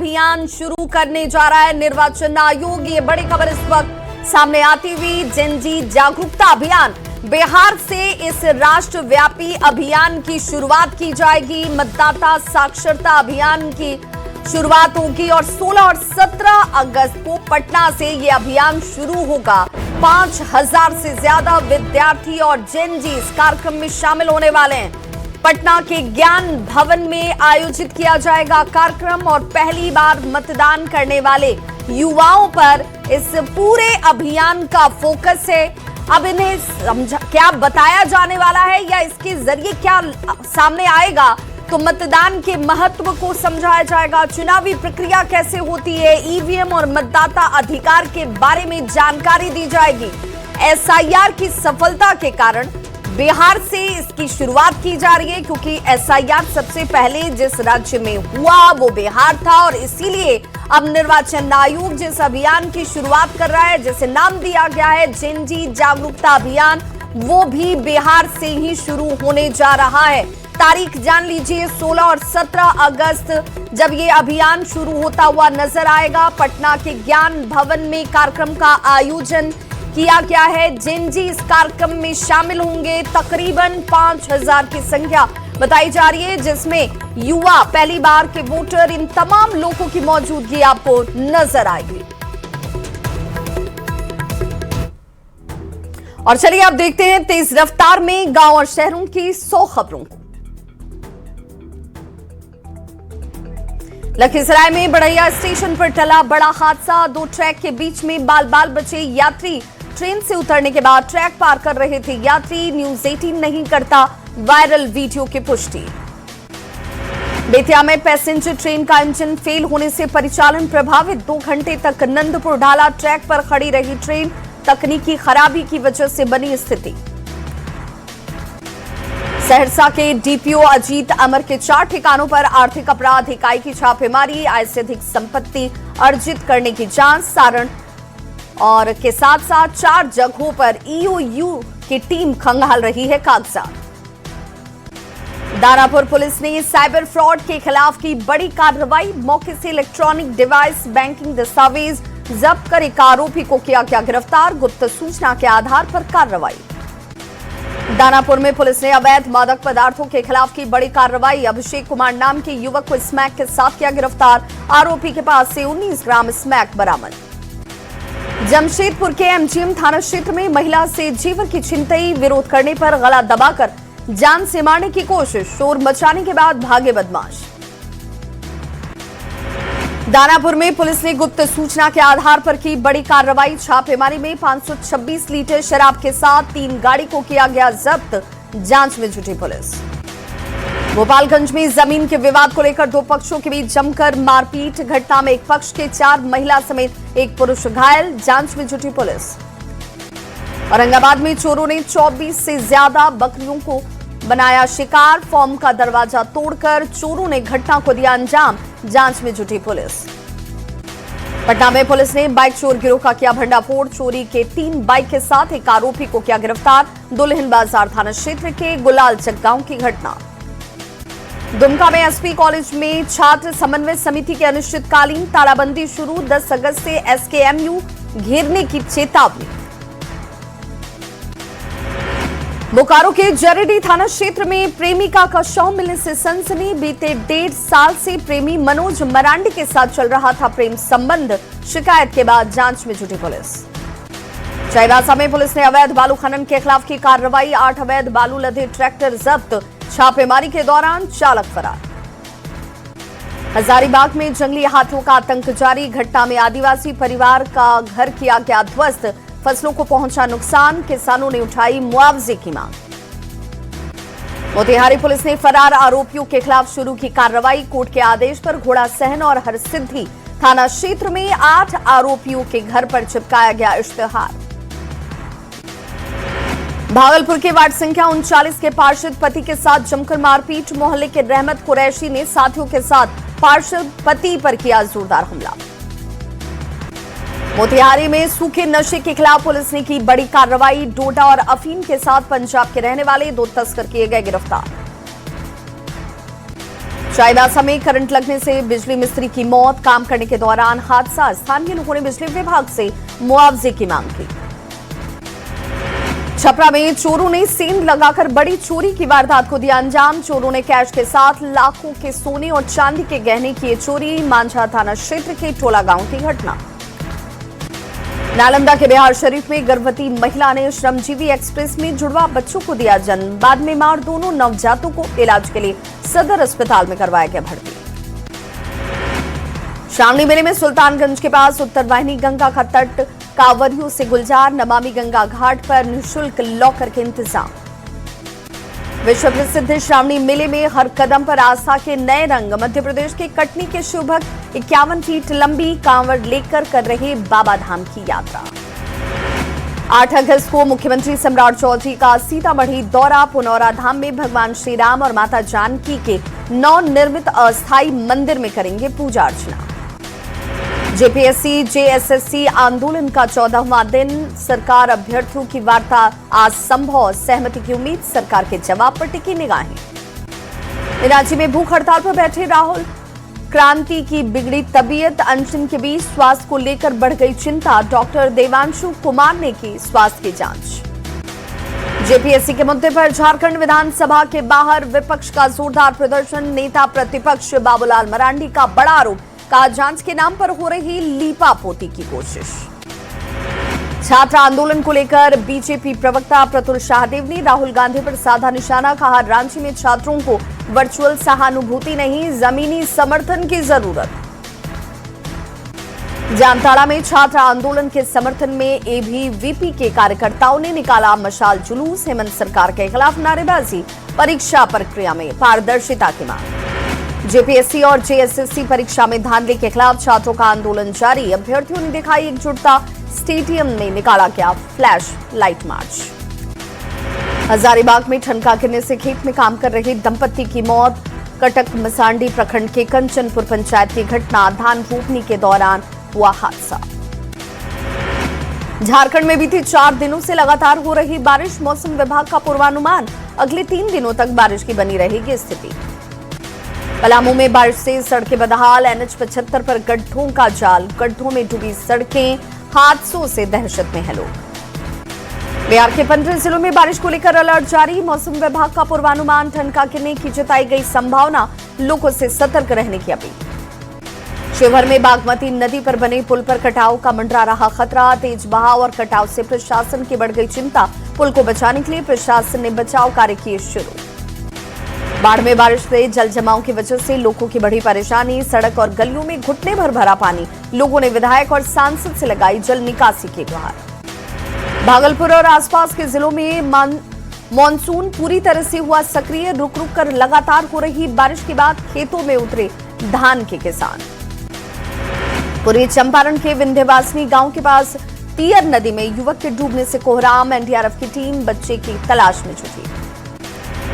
अभियान शुरू करने जा रहा है निर्वाचन आयोग। ये बड़ी खबर इस वक्त सामने आती हुई, जेनजी जागरूकता अभियान। बिहार से इस राष्ट्रव्यापी अभियान की शुरुआत की जाएगी। मतदाता साक्षरता अभियान की शुरुआत होगी और 16 और 17 अगस्त को पटना से ये अभियान शुरू होगा। 5000 से ज्यादा विद्यार्थी और जेनजी इस कार्यक्रम में शामिल होने वाले हैं। पटना के ज्ञान भवन में आयोजित किया जाएगा कार्यक्रम और पहली बार मतदान करने वाले युवाओं पर इस पूरे अभियान का फोकस है। अब इन्हें क्या बताया जाने वाला है या इसके जरिए क्या सामने आएगा, तो मतदान के महत्व को समझाया जाएगा। चुनावी प्रक्रिया कैसे होती है, ईवीएम और मतदाता अधिकार के बारे में जानकारी दी जाएगी। एसआईआर की सफलता के कारण बिहार से इसकी शुरुआत की जा रही है, क्योंकि एसआईआर सबसे पहले जिस राज्य में हुआ वो बिहार था और इसीलिए अब निर्वाचन आयोग जिस अभियान की शुरुआत कर रहा है, जिसे नाम दिया गया है जेनजी जागरूकता अभियान, वो भी बिहार से ही शुरू होने जा रहा है। तारीख जान लीजिए, 16 और 17 अगस्त जब ये अभियान शुरू होता हुआ नजर आएगा। पटना के ज्ञान भवन में कार्यक्रम का आयोजन किया गया है। जेनजी इस कार्यक्रम में शामिल होंगे। तकरीबन 5000 की संख्या बताई जा रही है, जिसमें युवा, पहली बार के वोटर, इन तमाम लोगों की मौजूदगी आपको नजर आएगी। और चलिए अब देखते हैं तेज रफ्तार में गांव और शहरों की 100 खबरों को। लखीसराय में बड़ैया स्टेशन पर टला बड़ा हादसा। 2 ट्रैक के बीच में बाल बाल बचे यात्री। ट्रेन से उतरने के बाद ट्रैक पार कर रहे थे यात्री। न्यूज 18 नहीं करता वायरल वीडियो की पुष्टि। बेतिया में पैसेंजर ट्रेन का इंजन फेल होने से परिचालन प्रभावित। 2 घंटे तक नंदपुर ढाला ट्रैक पर खड़ी रही ट्रेन। तकनीकी खराबी की वजह से बनी स्थिति। सहरसा के डीपीओ अजीत अमर के 4 ठिकानों पर आर्थिक अपराध इकाई की छापेमारी। आय से अधिक संपत्ति अर्जित करने की जांच। सारण और के साथ साथ 4 जगहों पर ईओयू की टीम खंगाल रही है कागजात। दानापुर पुलिस ने साइबर फ्रॉड के खिलाफ की बड़ी कार्रवाई। मौके से इलेक्ट्रॉनिक डिवाइस, बैंकिंग दस्तावेज जब्त कर एक आरोपी को किया गया गिरफ्तार। गुप्त सूचना के आधार पर कार्रवाई। दानापुर में पुलिस ने अवैध मादक पदार्थों के खिलाफ की बड़ी कार्रवाई। अभिषेक कुमार नाम के युवक को स्मैक के साथ किया गिरफ्तार। आरोपी के पास से 19 ग्राम स्मैक बरामद। जमशेदपुर के एमजीएम थाना क्षेत्र में महिला से जेवर की छिनतई। विरोध करने पर गला दबाकर जान से मारने की कोशिश। शोर मचाने के बाद भागे बदमाश। दानापुर में पुलिस ने गुप्त सूचना के आधार पर की बड़ी कार्रवाई। छापेमारी में 526 लीटर शराब के साथ 3 गाड़ी को किया गया जब्त। जांच में जुटी पुलिस। गोपालगंज में जमीन के विवाद को लेकर 2 पक्षों के बीच जमकर मारपीट। घटना में एक पक्ष के 4 महिला समेत एक पुरुष घायल। जांच में जुटी पुलिस। औरंगाबाद में चोरों ने 24 से ज्यादा बकरियों को बनाया शिकार। फॉर्म का दरवाजा तोड़कर चोरों ने घटना को दिया अंजाम। जांच में जुटी पुलिस। पटना में पुलिस ने बाइक चोर गिरोह का किया भंडाफोड़। चोरी के 3 बाइक के साथ एक आरोपी को किया गिरफ्तार। दुल्हिन बाजार थाना क्षेत्र के गुलालचक गांव की घटना। दुमका में एसपी कॉलेज में छात्र समन्वय समिति की अनिश्चितकालीन तालाबंदी शुरू। 10 अगस्त से एसकेएमयू घेरने की चेतावनी। बोकारो के जरेडी थाना क्षेत्र में प्रेमिका का शव मिलने से सनसनी। बीते 1.5 साल से प्रेमी मनोज मरांडी के साथ चल रहा था प्रेम संबंध। शिकायत के बाद जांच में जुटी पुलिस। चाईबासा में पुलिस ने अवैध बालू खनन के खिलाफ की कार्रवाई। 8 अवैध बालू लदे ट्रैक्टर जब्त। छापेमारी के दौरान चालक फरार। हजारीबाग में जंगली हाथियों का आतंक जारी। घटना में आदिवासी परिवार का घर किया गया ध्वस्त। फसलों को पहुंचा नुकसान। किसानों ने उठाई मुआवजे की मांग। मोतिहारी पुलिस ने फरार आरोपियों के खिलाफ शुरू की कार्रवाई। कोर्ट के आदेश पर घोड़ा सहन और हरसिद्धि थाना क्षेत्र में 8 आरोपियों के घर पर चिपकाया गया इश्तेहार। भागलपुर के वार्ड संख्या 39 के पार्षद पति के साथ जमकर मारपीट। मोहल्ले के रहमत कुरैशी ने साथियों के साथ पार्षद पति पर किया जोरदार हमला। मोतिहारी में सूखे नशे के खिलाफ पुलिस ने की बड़ी कार्रवाई। डोडा और अफीम के साथ पंजाब के रहने वाले 2 तस्कर किए गए गिरफ्तार। चाईबासा में करंट लगने से बिजली मिस्त्री की मौत, काम करने के दौरान हादसा। स्थानीय लोगों ने बिजली विभाग से मुआवजे की मांग की। छपरा में चोरों ने सेंध लगाकर बड़ी चोरी की वारदात को दिया अंजाम। चोरों ने कैश के साथ लाखों के सोने और चांदी के गहने किए चोरी। मांझा थाना क्षेत्र के टोला गांव की घटना। नालंदा के बिहार शरीफ में गर्भवती महिला ने श्रमजीवी एक्सप्रेस में जुड़वा बच्चों को दिया जन्म। बाद में मां और दोनों नवजातों को इलाज के लिए सदर अस्पताल में करवाया गया भर्ती। श्रावणी मेले में सुल्तानगंज के पास उत्तर वाहिनी गंगा का तट कांवरियों से गुलजार। नमामि गंगा घाट पर निःशुल्क लॉकर के इंतजाम। विश्व प्रसिद्ध श्रावणी मेले में हर कदम पर आस्था के नए रंग। मध्य प्रदेश के कटनी के शिव भक्त 51 फीट लंबी कांवड़ लेकर कर रहे बाबा धाम की यात्रा। 8 अगस्त को मुख्यमंत्री सम्राट चौधरी का सीतामढ़ी दौरा। पुनौरा धाम में भगवान श्री राम और माता जानकी के नवनिर्मित अस्थायी मंदिर में करेंगे पूजा अर्चना। जेपीएससी जेएसएससी आंदोलन का 14वां दिन। सरकार अभ्यर्थियों की वार्ता आज संभव। सहमति की उम्मीद, सरकार के जवाब पर टिकी निगाहें। राज्य में भूख हड़ताल पर बैठे राहुल। क्रांति की बिगड़ी तबीयत, अनशन के बीच स्वास्थ्य को लेकर बढ़ गई चिंता। डॉक्टर देवांशु कुमार ने की स्वास्थ्य की जांच। जेपीएससी के मुद्दे पर झारखंड विधानसभा के बाहर विपक्ष का जोरदार प्रदर्शन। नेता प्रतिपक्ष बाबूलाल मरांडी का बड़ा आरोप, कहा जांच के नाम पर हो रही लीपापोती की कोशिश। छात्र आंदोलन को लेकर बीजेपी प्रवक्ता प्रतुल शाहदेव ने राहुल गांधी पर साधा निशाना। कहा रांची में छात्रों को वर्चुअल सहानुभूति नहीं, जमीनी समर्थन की जरूरत। जामताड़ा में छात्र आंदोलन के समर्थन में एबीवीपी के कार्यकर्ताओं ने निकाला मशाल जुलूस। हेमंत सरकार के खिलाफ नारेबाजी। परीक्षा प्रक्रिया में पारदर्शिता की मांग। जेपीएससी और जेएसएससी परीक्षा में धांधली के खिलाफ छात्रों का आंदोलन जारी। अभ्यर्थियों ने दिखाई एकजुटता। स्टेडियम में निकाला गया फ्लैश लाइट मार्च। हजारीबाग में ठनका गिरने से खेत में काम कर रहे दंपति की मौत। कटक मसांडी प्रखंड के कंचनपुर पंचायत की घटना। धान रोपनी के दौरान हुआ हादसा। झारखंड में बीते 4 दिनों से लगातार हो रही बारिश। मौसम विभाग का पूर्वानुमान, अगले 3 दिनों तक बारिश की बनी रहेगी स्थिति। पलामू में बारिश से सड़कें बदहाल। NH 75 पर गड्ढों का जाल। गड्ढों में डूबी सड़कें, हादसों से दहशत में है लोग। बिहार के 15 जिलों में बारिश को लेकर अलर्ट जारी। मौसम विभाग का पूर्वानुमान, ठनका गिरने की जताई गई संभावना। लोगों से सतर्क रहने की अपील। शिवहर में बागमती नदी पर बने पुल पर कटाव का मंडरा रहा खतरा। तेज बहाव और कटाव से प्रशासन की बढ़ गई चिंता। पुल को बचाने के लिए प्रशासन ने बचाव कार्य किए शुरू। बाढ़ में बारिश से जल जमाव की वजह से लोगों की बड़ी परेशानी। सड़क और गलियों में घुटने भर भरा पानी। लोगों ने विधायक और सांसद से लगाई जल निकासी की गुहार। भागलपुर और आसपास के जिलों में मानसून पूरी तरह से हुआ सक्रिय। रुक रुक कर लगातार हो रही बारिश के बाद खेतों में उतरे धान के किसान। पूर्वी चंपारण के विंध्यवासिनी गांव के पास पियर नदी में युवक के डूबने से कोहराम। एनडीआरएफ की टीम बच्चे की तलाश में जुटी।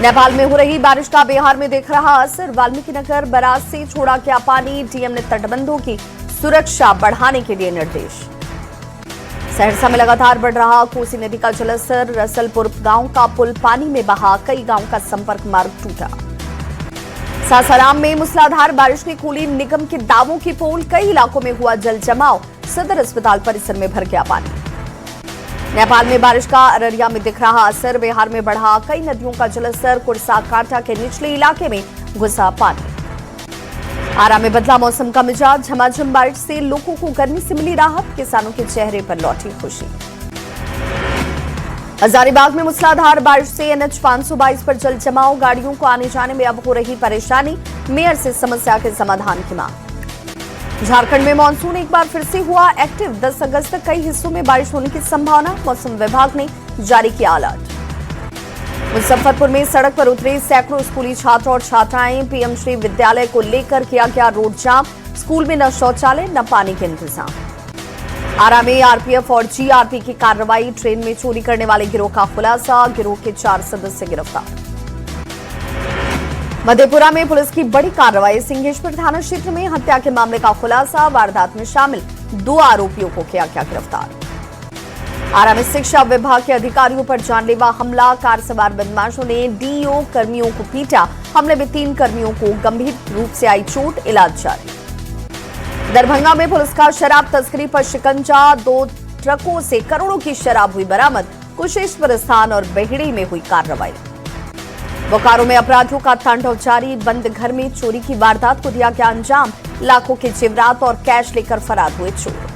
नेपाल में हो रही बारिश का बिहार में देख रहा असर। वाल्मीकिनगर बराज से छोड़ा गया पानी। डीएम ने तटबंधों की सुरक्षा बढ़ाने के दिए निर्देश। सहरसा में लगातार बढ़ रहा कोसी नदी का जलस्तर। रसलपुर गांव का पुल पानी में बहा। कई गांव का संपर्क मार्ग टूटा। सासाराम में मूसलाधार बारिश ने खोली निगम के दावों की पोल। कई इलाकों में हुआ जल जमाव। सदर अस्पताल परिसर में भर गया पानी। नेपाल में बारिश का अररिया में दिख रहा असर। बिहार में बढ़ा कई नदियों का जलस्तर। कुर्सा कांटा के निचले इलाके में घुसा पानी। आरा में बदला मौसम का मिजाज। झमाझम बारिश से लोगों को गर्मी से मिली राहत। किसानों के चेहरे पर लौटी खुशी। हजारीबाग में मूसलाधार बारिश से NH 522 पर जल जमाव। गाड़ियों को आने जाने में अब हो रही परेशानी। मेयर से समस्या के समाधान की मांग। झारखंड में मानसून एक बार फिर से हुआ एक्टिव। 10 अगस्त तक कई हिस्सों में बारिश होने की संभावना। मौसम विभाग ने जारी किया अलर्ट। मुजफ्फरपुर में सड़क पर उतरे सैकड़ों स्कूली छात्र और छात्राएं। पीएम श्री विद्यालय को लेकर किया गया रोड जाम। स्कूल में न शौचालय न पानी के इंतजाम। आरा में आरपीएफ और जीआरपी की कार्रवाई। ट्रेन में चोरी करने वाले गिरोह का खुलासा। गिरोह के 4 सदस्य गिरफ्तार। मधेपुरा में पुलिस की बड़ी कार्रवाई। सिंहेश्वर थाना क्षेत्र में हत्या के मामले का खुलासा। वारदात में शामिल 2 आरोपियों को किया गया गिरफ्तार। आरा में शिक्षा विभाग के अधिकारियों पर जानलेवा हमला, कार सवार बदमाशों ने डीओ कर्मियों को पीटा। हमले में 3 कर्मियों को गंभीर रूप से आई चोट, इलाज जारी। दरभंगा में पुलिस का शराब तस्करी पर शिकंजा, 2 ट्रकों से करोड़ों की शराब हुई बरामद। कुशेश्वर स्थान और बेहड़ी में हुई कार्रवाई। बोकारो में अपराधियों का तांडव जारी, बंद घर में चोरी की वारदात को दिया गया अंजाम। लाखों के जेवरात और कैश लेकर फरार हुए चोर।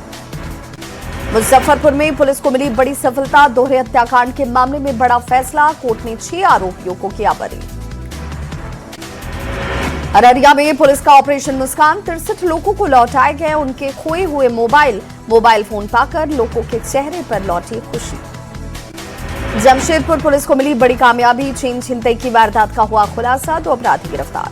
मुजफ्फरपुर में पुलिस को मिली बड़ी सफलता, दोहरे हत्याकांड के मामले में बड़ा फैसला, कोर्ट ने 6 आरोपियों को किया बरी। अररिया में पुलिस का ऑपरेशन मुस्कान, 63 लोगों को लौटाए गए उनके खोए हुए मोबाइल फोन पाकर लोगों के चेहरे पर लौटी खुशी। जमशेदपुर पुलिस को मिली बड़ी कामयाबी, चेन छिनतई की वारदात का हुआ खुलासा, 2 अपराधी गिरफ्तार।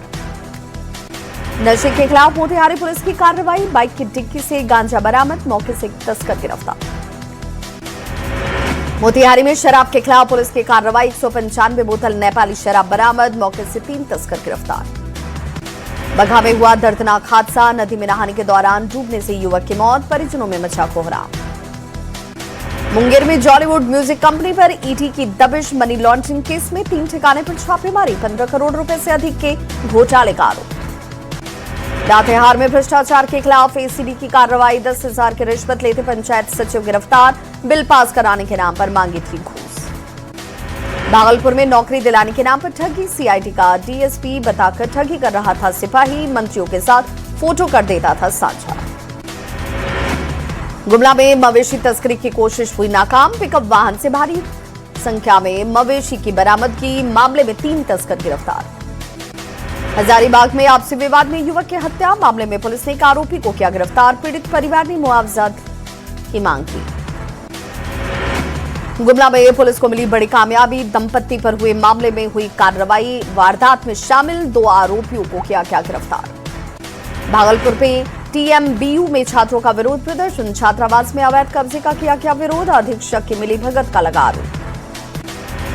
नशे के खिलाफ मोतिहारी पुलिस की कार्रवाई, बाइक की डिक्की से गांजा बरामद, मौके से तस्कर गिरफ्तार। मोतिहारी में शराब के खिलाफ पुलिस की कार्रवाई, 195 बोतल नेपाली शराब बरामद, मौके से 3 तस्कर गिरफ्तार। बगहा में हुआ दर्दनाक हादसा, नदी में नहाने के दौरान डूबने से युवक की मौत, परिजनों में मचा कोहराम। मुंगेर में जॉलीवुड म्यूजिक कंपनी पर ईडी की दबिश, मनी लॉन्ड्रिंग केस में 3 ठिकाने पर छापेमारी, 15 करोड़ रुपए से अधिक के घोटाले का आरोप। लातेहार में भ्रष्टाचार के खिलाफ एसीबी की कार्रवाई, 10,000 की रिश्वत लेते पंचायत सचिव गिरफ्तार, बिल पास कराने के नाम पर मांगी थी घूस। भागलपुर में नौकरी दिलाने के नाम पर ठगी, सीआईडी का डीएसपी बताकर ठगी कर रहा था सिपाही, मंत्रियों के साथ फोटो कर देता था साझा। गुमला में मवेशी तस्करी की कोशिश हुई नाकाम, पिकअप वाहन से भारी संख्या में मवेशी की बरामदगी, मामले में 3 तस्कर गिरफ्तार। हजारीबाग में आपसी विवाद में युवक की हत्या, मामले में पुलिस ने एक आरोपी को किया गिरफ्तार, पीड़ित परिवार ने मुआवजा की मांग की। गुमला में पुलिस को मिली बड़ी कामयाबी, दंपत्ति पर हुए मामले में हुई कार्रवाई, वारदात में शामिल 2 आरोपियों को किया गया गिरफ्तार। भागलपुर में टीएमबीयू में छात्रों का विरोध प्रदर्शन, छात्रावास में अवैध कब्जे का किया गया विरोध, अधीक्षक की मिलीभगत का लगा आरोप।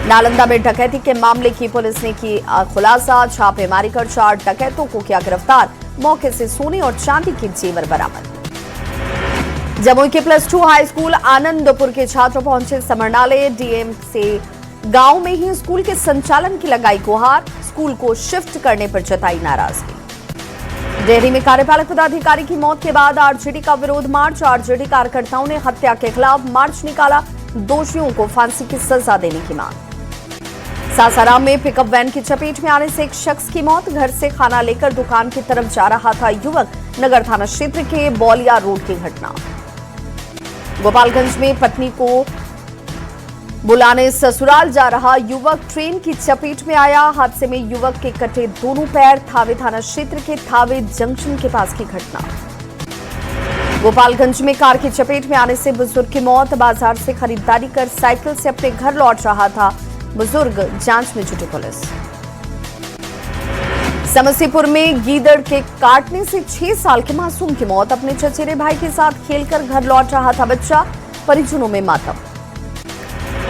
नालंदा में डकैती के मामले की पुलिस ने की खुलासा, छापेमारी कर 4 डकैतों को किया गिरफ्तार, मौके से सोने और चांदी के जेवर बरामद। जमुई के +2 हाई स्कूल आनंदपुर के छात्र पहुंचे समरनालय, डीएम से गांव में ही स्कूल के संचालन की लगाई गुहार, स्कूल को शिफ्ट करने पर जताई नाराजगी। डेहरी में कार्यपालक पदाधिकारी की मौत के बाद आरजेडी का विरोध मार्च, आरजेडी कार्यकर्ताओं ने हत्या के खिलाफ मार्च निकाला, दोषियों को फांसी की सजा देने की मांग। सासाराम में पिकअप वैन की चपेट में आने से एक शख्स की मौत, घर से खाना लेकर दुकान की तरफ जा रहा था युवक, नगर थाना क्षेत्र के बौलिया रोड की घटना। गोपालगंज में पत्नी को बुलाने ससुराल जा रहा युवक ट्रेन की चपेट में आया, हादसे में युवक के कटे दोनों पैर, थावे थाना क्षेत्र के थावे जंक्शन के पास की घटना। गोपालगंज में कार की चपेट में आने से बुजुर्ग की मौत, बाजार से खरीदारी कर साइकिल से अपने घर लौट रहा था बुजुर्ग, जांच में जुटी पुलिस। समस्तीपुर में गीदड़ के काटने से 6 साल के मासूम की मौत, अपने चचेरे भाई के साथ खेलकर घर लौट रहा था बच्चा, परिजनों में मातम।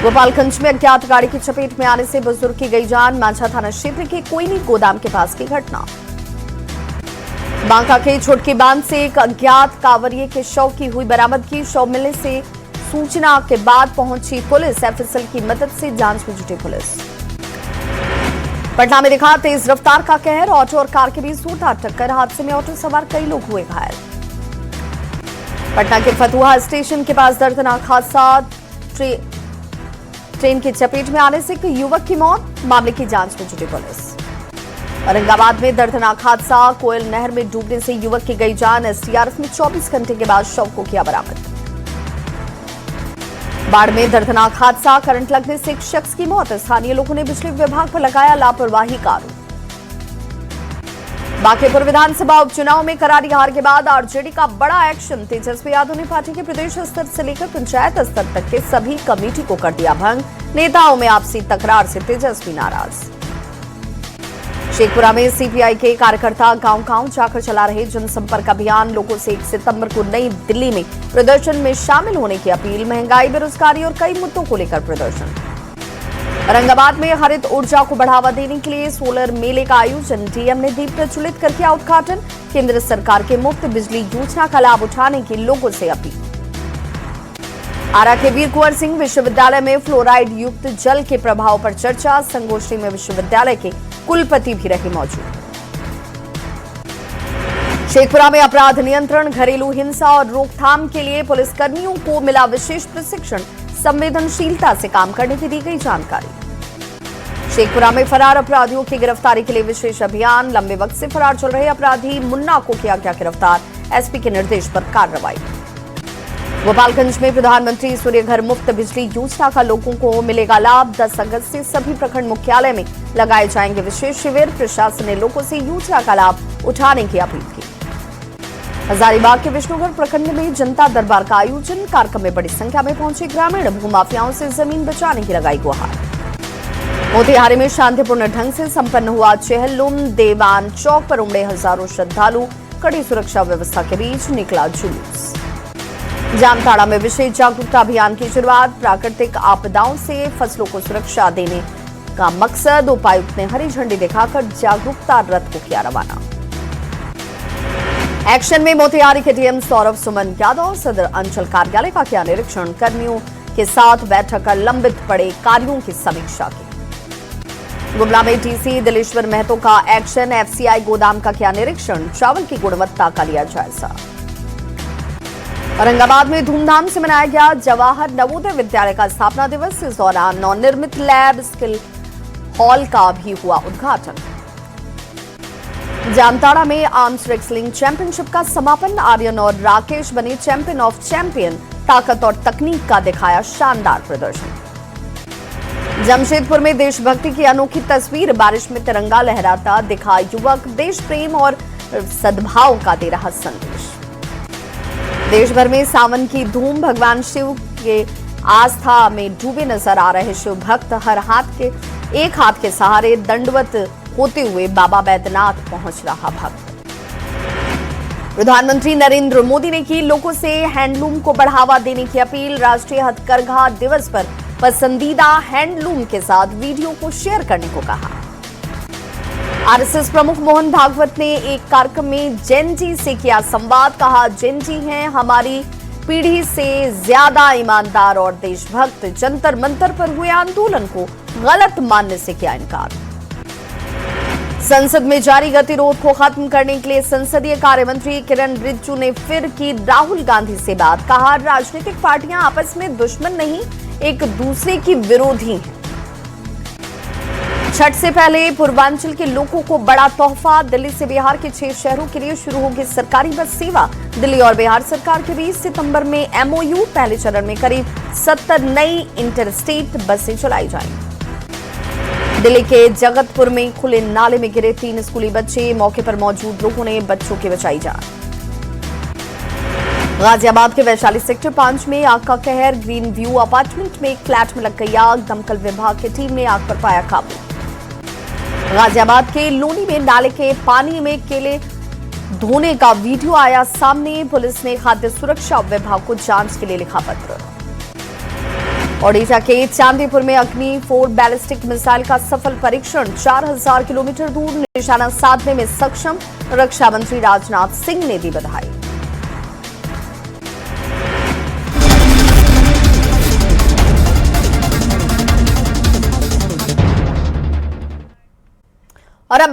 गोपालगंज में अज्ञात गाड़ी की चपेट में आने से बुजुर्ग की गई जान, मांझा थाना क्षेत्र के कोयनी गोदाम के पास की घटना। बांका के छोटकी बांध से एक अज्ञात कांवरिये के शव की हुई बरामदगी, शव मिलने से सूचना के बाद पहुंची पुलिस, एफएसएल की मदद से जांच में जुटी पुलिस। पटना में दिखा तेज रफ्तार का कहर, ऑटो और कार के बीच जोरदार टक्कर, हादसे में ऑटो सवार कई लोग हुए घायल। पटना के फतुहा स्टेशन के पास दर्दनाक हादसा, ट्रेन की चपेट में आने से एक युवक की मौत, मामले की जांच में जुटी पुलिस। औरंगाबाद में दर्दनाक हादसा, कोयल नहर में डूबने से युवक की गई जान, एसडीआरएफ ने 24 घंटे के बाद शव को किया बरामद। बाढ़ में दर्दनाक हादसा, करंट लगने से एक शख्स की मौत, स्थानीय लोगों ने बिजली विभाग पर लगाया लापरवाही का आरोप। बांकीपुर विधानसभा उपचुनाव में करारी हार के बाद आरजेडी का बड़ा एक्शन, तेजस्वी यादव ने पार्टी के प्रदेश स्तर से लेकर पंचायत स्तर तक के सभी कमेटी को कर दिया भंग, नेताओं में आपसी तकरार से तेजस्वी नाराज। शेखपुरा में सीपीआई के कार्यकर्ता गांव-गांव जाकर चला रहे जनसंपर्क अभियान, लोगों से 1 सितंबर को नई दिल्ली में प्रदर्शन में शामिल होने की अपील, महंगाई, बेरोजगारी और कई मुद्दों को लेकर प्रदर्शन। औरंगाबाद में हरित ऊर्जा को बढ़ावा देने के लिए सोलर मेले का आयोजन, डीएम ने दीप प्रज्वलित कर किया उद्घाटन, केंद्र सरकार के मुफ्त बिजली योजना का लाभ उठाने की लोगों से अपील। आरा के वीर कुंवर सिंह विश्वविद्यालय में फ्लोराइड युक्त जल के प्रभाव पर चर्चा। संगोष्ठी में विश्वविद्यालय के कुलपति भी रहे मौजूद। शेखपुरा में अपराध नियंत्रण, घरेलू हिंसा और रोकथाम के लिए पुलिसकर्मियों को मिला विशेष प्रशिक्षण। संवेदनशीलता से काम करने की दी गई जानकारी। शेखपुरा में फरार अपराधियों की गिरफ्तारी के लिए विशेष अभियान। लंबे वक्त से फरार चल रहे अपराधी मुन्ना को किया गया गिरफ्तार। एसपी के निर्देश पर कार्रवाई। गोपालगंज में प्रधानमंत्री सूर्य घर मुफ्त बिजली योजना का लोगों को मिलेगा लाभ। 10 अगस्त से सभी प्रखंड मुख्यालय में लगाए जाएंगे विशेष शिविर। प्रशासन ने लोगों से योजना का लाभ उठाने की अपील की। हजारीबाग के विष्णुगढ़ प्रखंड में जनता दरबार का आयोजन। कार्यक्रम में बड़ी संख्या में पहुंचे ग्रामीण। भूमाफियाओं से जमीन बचाने की लगाई गुहार। मोतिहारी में शांतिपूर्ण ढंग से संपन्न हुआ चेहल्लुम। देवान चौक पर उमड़े हजारों श्रद्धालु। कड़ी सुरक्षा व्यवस्था के बीच निकला जुलूस। जामताड़ा में विशेष जागरूकता अभियान की शुरुआत। प्राकृतिक आपदाओं से फसलों को सुरक्षा देने का मकसद। उपायुक्त ने हरी झंडी दिखाकर जागरूकता रथ को किया रवाना। एक्शन में मोतिहारी के डीएम सौरभ सुमन यादव सदर अंचल कार्यालय का किया निरीक्षण। कर्मियों के साथ बैठक कर लंबित पड़े कार्यों की समीक्षा की। गुमला में डीसी दिलेश्वर महतो का एक्शन। एफसीआई गोदाम का किया निरीक्षण। चावल की गुणवत्ता का लिया जायजा। औरंगाबाद में धूमधाम से मनाया गया जवाहर नवोदय विद्यालय का स्थापना दिवस। इस दौरान नवनिर्मित लैब स्किल हॉल का भी हुआ उद्घाटन। जामताड़ा में आर्म्स रेसलिंग चैंपियनशिप का समापन। आर्यन और राकेश बने चैंपियन ऑफ चैंपियन। ताकत और तकनीक का दिखाया शानदार प्रदर्शन। जमशेदपुर में देशभक्ति की अनोखी तस्वीर। बारिश में तिरंगा लहराता दिखा युवक। देश प्रेम और सद्भाव का दे रहा संदेश। देश भर में सावन की धूम। भगवान शिव के आस्था में डूबे नजर आ रहे शिव भक्त। एक हाथ के सहारे दंडवत होते हुए बाबा बैद्यनाथ पहुंच रहा भक्त। प्रधानमंत्री नरेंद्र मोदी ने की लोगों से हैंडलूम को बढ़ावा देने की अपील। राष्ट्रीय हथकरघा दिवस पर पसंदीदा हैंडलूम के साथ वीडियो को शेयर करने को कहा। आरएसएस प्रमुख मोहन भागवत ने एक कार्यक्रम में जेन जी से किया संवाद। कहा, जेन जी हैं हमारी पीढ़ी से ज्यादा ईमानदार और देशभक्त। जंतर मंतर पर हुए आंदोलन को गलत मानने से किया इनकार। संसद में जारी गतिरोध को खत्म करने के लिए संसदीय कार्य मंत्री किरण रिजिजू ने फिर की राहुल गांधी से बात। कहा, राजनीतिक पार्टियां आपस में दुश्मन नहीं, एक दूसरे की विरोधी हैं। छठ से पहले पूर्वांचल के लोगों को बड़ा तोहफा। दिल्ली से बिहार के 6 शहरों के लिए शुरू होगी सरकारी बस सेवा। दिल्ली और बिहार सरकार के बीच सितंबर में एमओयू। पहले चरण में करीब 70 नई इंटरस्टेट बसें चलाई जाएंगी। दिल्ली के जगतपुर में खुले नाले में गिरे 3 स्कूली बच्चे। मौके पर मौजूद लोगों ने बच्चों की बचाई जान। गाजियाबाद के वैशाली सेक्टर 5 में आग का कहर। ग्रीन व्यू अपार्टमेंट में एक फ्लैट में लग गई आग। दमकल विभाग की टीम ने आग पर पाया काबू। गाजियाबाद के लोनी में नाले के पानी में केले धोने का वीडियो आया सामने। पुलिस ने खाद्य सुरक्षा विभाग को जांच के लिए लिखा पत्र। ओडिशा के चांदीपुर में अग्नि 4 बैलिस्टिक मिसाइल का सफल परीक्षण। 4000 किलोमीटर दूर निशाना साधने में सक्षम। रक्षा मंत्री राजनाथ सिंह ने दी बधाई। और अब